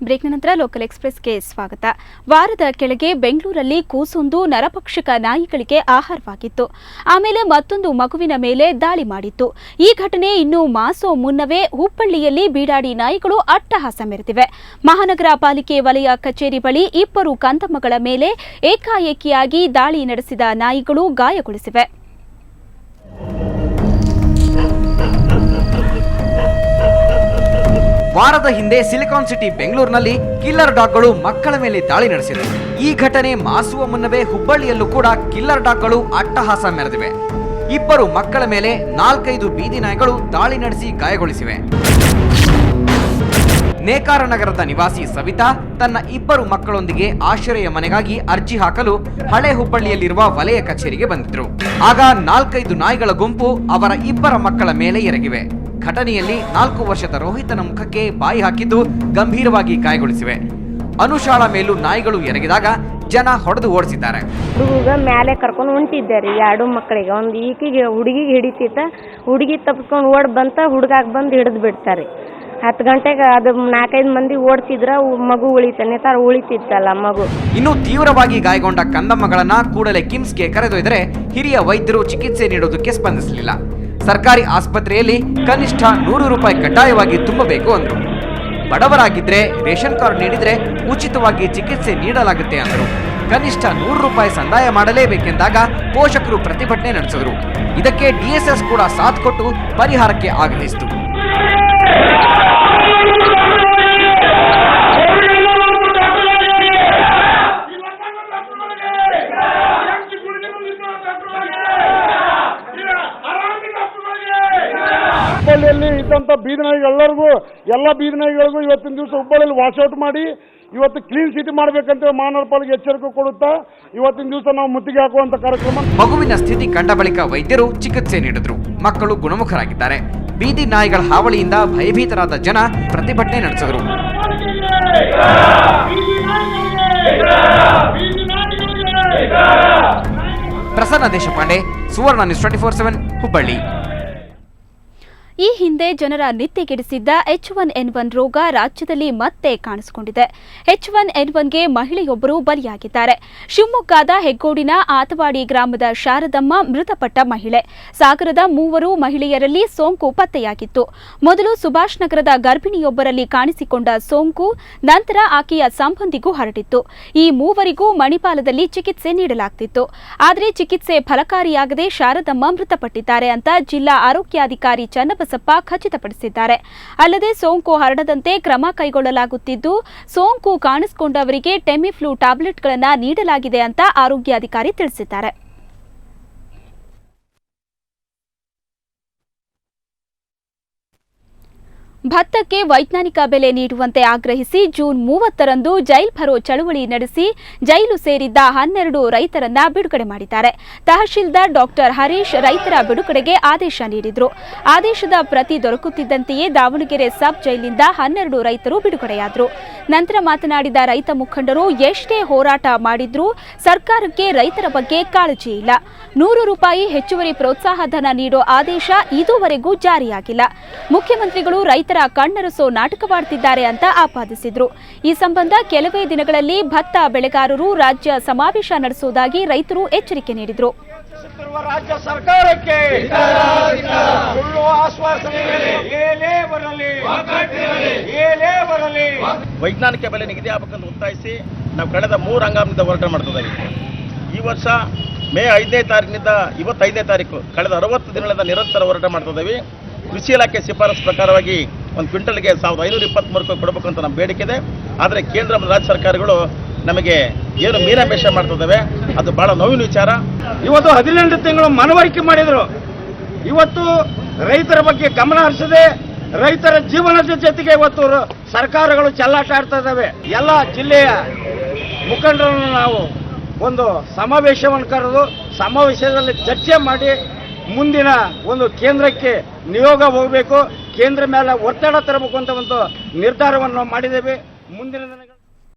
ಬ್ರೇಕ್ನ ನಂತರ ಲೋಕಲ್ ಎಕ್ಸ್‌ಪ್ರೆಸ್‌ಗೆ ಸ್ವಾಗತ. ವಾರದ ಕೆಳಗೆ ಬೆಂಗಳೂರಲ್ಲಿ ಕೂಸೊಂದು ನರಭಕ್ಷಕ ನಾಯಿಗಳಿಗೆ ಆಹಾರವಾಗಿತ್ತು. ಆಮೇಲೆ ಮತ್ತೊಂದು ಮಗುವಿನ ಮೇಲೆ ದಾಳಿ ಮಾಡಿತ್ತು. ಈ ಘಟನೆ ಇನ್ನು ಮಾಸೋ ಮುನ್ನವೇ ಹುಬ್ಬಳ್ಳಿಯಲ್ಲಿ ಬೀಡಾಡಿ ನಾಯಿಗಳು ಅಟ್ಟಹಾಸ ಮೆರೆದಿವೆ. ಮಹಾನಗರ ಪಾಲಿಕೆ ವಲಯ ಕಚೇರಿ ಬಳಿ 2 ಕಂದಮ್ಮಗಳ ಮೇಲೆ ಏಕಾಏಕಿಯಾಗಿ ದಾಳಿ ನಡೆಸಿದ ನಾಯಿಗಳು ಗಾಯಗೊಳಿಸಿವೆ. ವಾರದ ಹಿಂದೆ ಸಿಲಿಕಾನ್ ಸಿಟಿ ಬೆಂಗಳೂರಿನಲ್ಲಿ ಕಿಲ್ಲರ್ ಡಾಗ್ಗಳು ಮಕ್ಕಳ ಮೇಲೆ ದಾಳಿ ನಡೆಸಿದೆ. ಈ ಘಟನೆ ಮಾಸುವ ಮುನ್ನವೇ ಹುಬ್ಬಳ್ಳಿಯಲ್ಲೂ ಕೂಡ ಕಿಲ್ಲರ್ ಡಾಗ್ಗಳು ಅಟ್ಟಹಾಸ ಮೆರೆದಿವೆ. 2 ಮಕ್ಕಳ ಮೇಲೆ 4-5 ಬೀದಿ ನಾಯಿಗಳು ದಾಳಿ ನಡೆಸಿ ಗಾಯಗೊಳಿಸಿವೆ. ನೇಕಾರ ನಗರದ ನಿವಾಸಿ ಸವಿತಾ ತನ್ನ 2 ಮಕ್ಕಳೊಂದಿಗೆ ಆಶ್ರಯ ಮನೆಗಾಗಿ ಅರ್ಜಿ ಹಾಕಲು ಹಳೆ ಹುಬ್ಬಳ್ಳಿಯಲ್ಲಿರುವ ವಲಯ ಕಚೇರಿಗೆ ಬಂದಿದ್ರು. ಆಗ 4-5 ನಾಯಿಗಳ ಗುಂಪು ಅವರ 2 ಮಕ್ಕಳ ಮೇಲೆ ಎರಗಿವೆ. ಘಟನೆಯಲ್ಲಿ 4 ವರ್ಷದ ರೋಹಿತನ ಮುಖಕ್ಕೆ ಬಾಯಿ ಹಾಕಿದ್ದು ಗಂಭೀರವಾಗಿ ಗಾಯಗೊಳಿಸಿವೆ. ಅನುಷಾಳ ಮೇಲೂ ನಾಯಿಗಳು ಎರಗಿದಾಗ ಜನ ಹೊಡೆದು ಓಡಿಸಿದ್ದಾರೆ. ಹುಡುಗ ಮೇಲೆ ಕರ್ಕೊಂಡು ಹೊಂಟಿದ್ದಾರೆ 2 ಮಕ್ಕಳಿಗೆ. ಒಂದು ಈಕಿಗೆ ಹುಡುಗಿಗೆ ಹಿಡಿತಿತ್ತ, ಹುಡುಗಿ ತಪ್ಪಿಸ್ಕೊಂಡು ಓಡ್ ಬಂತ, ಹುಡುಗಾಗ ಬಂದು ಹಿಡಿದು ಬಿಡ್ತಾರೆ. 10 ಗಂಟೆಗೆ ಅದು 4-5 ಮಂದಿ ಓಡಿಸಿದ್ರ ಮಗು ಉಳಿತಾನೆ ತರ ಉಳಿತಿತ್ತಲ್ಲ ಮಗು. ಇನ್ನು ತೀವ್ರವಾಗಿ ಗಾಯಗೊಂಡ ಕಂದಮ್ಮಗಳನ್ನ ಕೂಡಲೇ ಕಿಮ್ಸ್ಗೆ ಕರೆದೊಯ್ದರೆ ಹಿರಿಯ ವೈದ್ಯರು ಚಿಕಿತ್ಸೆ ನೀಡೋದಕ್ಕೆ ಸ್ಪಂದಿಸಲಿಲ್ಲ. ಸರ್ಕಾರಿ ಆಸ್ಪತ್ರೆಯಲ್ಲಿ ಕನಿಷ್ಠ 100 ರೂಪಾಯಿ ಕಡ್ಡಾಯವಾಗಿ ತುಂಬಬೇಕು ಅಂದ್ರು. ಬಡವರಾಗಿದ್ರೆ ರೇಷನ್ ಕಾರ್ಡ್ ನೀಡಿದ್ರೆ ಉಚಿತವಾಗಿ ಚಿಕಿತ್ಸೆ ನೀಡಲಾಗುತ್ತೆ ಅಂದರು. ಕನಿಷ್ಠ 100 ರೂಪಾಯಿ ಸಂದಾಯ ಮಾಡಲೇಬೇಕೆಂದಾಗ ಪೋಷಕರು ಪ್ರತಿಭಟನೆ ನಡೆಸಿದ್ರು. ಇದಕ್ಕೆ DSS ಕೂಡ ಸಾಥ್ ಕೊಟ್ಟು ಪರಿಹಾರಕ್ಕೆ ಆಗ್ರಹಿಸಿತು. ಹುಬ್ಬಳ್ಳಿಯಲ್ಲಿ ಇದ್ದಂಥ ಬೀದಿ ನಾಯಿಗಳೆಲ್ಲರಿಗೂ ಎಲ್ಲ ಬೀದಿ ನಾಯಿಗಳಿಗೂ ಇವತ್ತಿನ ದಿವಸ ಹುಬ್ಬಳ್ಳಿಯಲ್ಲಿ ವಾಶೌಟ್ ಮಾಡಿ ಇವತ್ತು ಕ್ಲೀನ್ ಸಿಟಿ ಮಾಡಬೇಕಂತ ಮಹಾನಗರ ಪಾಲಿಕೆ ಎಚ್ಚರಿಕೆ ಕೊಡುತ್ತಾ ಇವತ್ತಿನ ದಿವಸ ನಾವು ಮುತ್ತಿಗೆ ಹಾಕುವಂತ ಕಾರ್ಯಕ್ರಮ. ಮಗುವಿನ ಸ್ಥಿತಿ ಕಂಡ ಬಳಿಕ ವೈದ್ಯರು ಚಿಕಿತ್ಸೆ ನೀಡಿದ್ರು. ಮಕ್ಕಳು ಗುಣಮುಖರಾಗಿದ್ದಾರೆ. ಬೀದಿ ನಾಯಿಗಳ ಹಾವಳಿಯಿಂದ ಭಯಭೀತರಾದ ಜನ ಪ್ರತಿಭಟನೆ ನಡೆಸಿದರು. ಪ್ರಸನ್ನ ದೇಶಪಾಂಡೆ, ಸುವರ್ಣ ನ್ಯೂಸ್ 24/7 ಹುಬ್ಬಳ್ಳಿ. ಈ ಹಿಂದೆ ಜನರ ನಿದ್ದೆಗೆಡಿಸಿದ್ದ H1N1 ರೋಗ ರಾಜ್ಯದಲ್ಲಿ ಮತ್ತೆ ಕಾಣಿಸಿಕೊಂಡಿದೆ. H1N1ಗೆ ಮಹಿಳೆಯೊಬ್ಬರು ಬಲಿಯಾಗಿದ್ದಾರೆ. ಶಿವಮೊಗ್ಗದ ಹೆಗ್ಗೋಡಿನ ಆತವಾಡಿ ಗ್ರಾಮದ ಶಾರದಮ್ಮ ಮೃತಪಟ್ಟ ಮಹಿಳೆ. ಸಾಗರದ 3 ಮಹಿಳೆಯರಲ್ಲಿ ಸೋಂಕು ಪತ್ತೆಯಾಗಿತ್ತು. ಮೊದಲು ಸುಭಾಷ್ ನಗರದ ಗರ್ಭಿಣಿಯೊಬ್ಬರಲ್ಲಿ ಕಾಣಿಸಿಕೊಂಡ ಸೋಂಕು ನಂತರ ಆಕೆಯ ಸಂಬಂಧಿಗೂ ಹರಡಿತ್ತು. ಈ 3 ಮಣಿಪಾಲದಲ್ಲಿ ಚಿಕಿತ್ಸೆ ನೀಡಲಾಗುತ್ತಿತ್ತು. ಆದರೆ ಚಿಕಿತ್ಸೆ ಫಲಕಾರಿಯಾಗದೆ ಶಾರದಮ್ಮ ಮೃತಪಟ್ಟಿದ್ದಾರೆ ಅಂತ ಜಿಲ್ಲಾ ಆರೋಗ್ಯಾಧಿಕಾರಿ ಚನ್ನಬಸಪ್ಪ ಖಚಿತಪಡಿಸಿದ್ದಾರೆ. ಅಲ್ಲದೆ ಸೋಂಕು ಹರಡದಂತೆ ಕ್ರಮ ಕೈಗೊಳ್ಳಲಾಗುತ್ತಿದ್ದು ಸೋಂಕು ಕಾಣಿಸಿಕೊಂಡವರಿಗೆ ಟೆಮಿಫ್ಲೂ ಟ್ಯಾಬ್ಲೆಟ್ಗಳನ್ನು ನೀಡಲಾಗಿದೆ ಅಂತ ಆರೋಗ್ಯಾಧಿಕಾರಿ ತಿಳಿಸಿದ್ದಾರೆ. ಭತ್ತಕ್ಕೆ ವೈಜ್ಞಾನಿಕ ಬೆಲೆ ನೀಡುವಂತೆ ಆಗ್ರಹಿಸಿ ಜೂನ್ 30ರಂದು ಜೈಲ್ ಭರೋ ಚಳವಳಿ ನಡೆಸಿ ಜೈಲು ಸೇರಿದ್ದ 12 ರೈತರನ್ನ ಬಿಡುಗಡೆ ಮಾಡಿದ್ದಾರೆ. ತಹಶೀಲ್ದಾರ್ ಡಾಕ್ಟರ್ ಹರೀಶ್ ರೈತರ ಬಿಡುಗಡೆಗೆ ಆದೇಶ ನೀಡಿದ್ರು. ಆದೇಶದ ಪ್ರತಿ ದೊರಕುತ್ತಿದ್ದಂತೆಯೇ ದಾವಣಗೆರೆ ಸಬ್ ಜೈಲಿನಿಂದ 12 ರೈತರು ಬಿಡುಗಡೆಯಾದರು. ನಂತರ ಮಾತನಾಡಿದ ರೈತ ಮುಖಂಡರು, ಎಷ್ಟೇ ಹೋರಾಟ ಮಾಡಿದ್ರೂ ಸರ್ಕಾರಕ್ಕೆ ರೈತರ ಬಗ್ಗೆ ಕಾಳಜಿ ಇಲ್ಲ. 100 ರೂಪಾಯಿ ಹೆಚ್ಚುವರಿ ಪ್ರೋತ್ಸಾಹಧನ ನೀಡೋ ಆದೇಶ ಇದುವರೆಗೂ ಜಾರಿಯಾಗಿಲ್ಲ. ಮುಖ್ಯಮಂತ್ರಿಗಳು ರೈತರ ಕಣ್ಣರಸೋ ನಾಟಕವಾಡುತ್ತಿದ್ದಾರೆ ಅಂತ ಆಪಾದಿಸಿದ್ರು. ಈ ಸಂಬಂಧ ಕೆಲವೇ ದಿನಗಳಲ್ಲಿ ಭತ್ತ ಬೆಳೆಗಾರರು ರಾಜ್ಯ ಸಮಾವೇಶ ನಡೆಸುವುದಾಗಿ ರೈತರು ಎಚ್ಚರಿಕೆ ನೀಡಿದರು. ರಾಜ್ಯ ಸರ್ಕಾರಕ್ಕೆ ಸುಳ್ಳು ಆಶ್ವಾಸನೆ ವೈಜ್ಞಾನಿಕ ಬೆಲೆ ನಿಗದಿ ಆಗಬೇಕಂತ ಒತ್ತಾಯಿಸಿ ನಾವು ಕಳೆದ 3 ಹಂಗಾಮಿನಿಂದ ಹೋರಾಟ ಮಾಡ್ತಿದ್ದೇವೆ. ಈ ವರ್ಷ ಮೇ 5ನೇ ತಾರೀಕಿನಿಂದ ಇವತ್ತು 5ನೇ ತಾರೀಕು ಕಳೆದ 60 ದಿನಗಳಿಂದ ನಿರಂತರ ಹೋರಾಟ ಮಾಡ್ತಿದ್ದೇವೆ. ಕೃಷಿ ಇಲಾಖೆ ಶಿಫಾರಸು ಪ್ರಕಾರವಾಗಿ 1 ಕ್ವಿಂಟಲ್ಗೆ 1523 ರೂಪಾಯಿ ಕೊಡಬೇಕು ಅಂತ ನಮ್ಮ ಬೇಡಿಕೆ ಇದೆ. ಆದರೆ ಕೇಂದ್ರ ಮತ್ತು ರಾಜ್ಯ ಸರ್ಕಾರಗಳು ನಮಗೆ ಏನು ಮೀನಾಮೇಷ ಮಾಡ್ತಿದ್ದಾವೆ, ಅದು ಬಹಳ ನೋವಿನ ವಿಚಾರ. ಇವತ್ತು 18 ತಿಂಗಳು ಮನವರಿಕೆ ಮಾಡಿದರು. ಇವತ್ತು ರೈತರ ಬಗ್ಗೆ ಗಮನ ಹರಿಸದೆ ರೈತರ ಜೀವನದ ಜೊತೆಗೆ ಇವತ್ತು ಸರ್ಕಾರಗಳು ಚೆಲ್ಲಾಟ ಆಡ್ತಾ ಇದ್ದಾವೆ. ಎಲ್ಲ ಜಿಲ್ಲೆಯ ಮುಖಂಡರನ್ನು ನಾವು ಒಂದು ಸಮಾವೇಶವನ್ನು ಕರೆದು ಸಮಾವೇಶದಲ್ಲಿ ಚರ್ಚೆ ಮಾಡಿ ಮುಂದಿನ ಒಂದು ಕೇಂದ್ರಕ್ಕೆ ನಿಯೋಗ ಹೋಗಬೇಕು, ಕೇಂದ್ರ ಮೇಲೆ ಒತ್ತಡ ತರಬೇಕು ಅಂತ ಒಂದು ನಿರ್ಧಾರವನ್ನು ಮಾಡಿದ್ದೇವೆ. ಮುಂದಿನ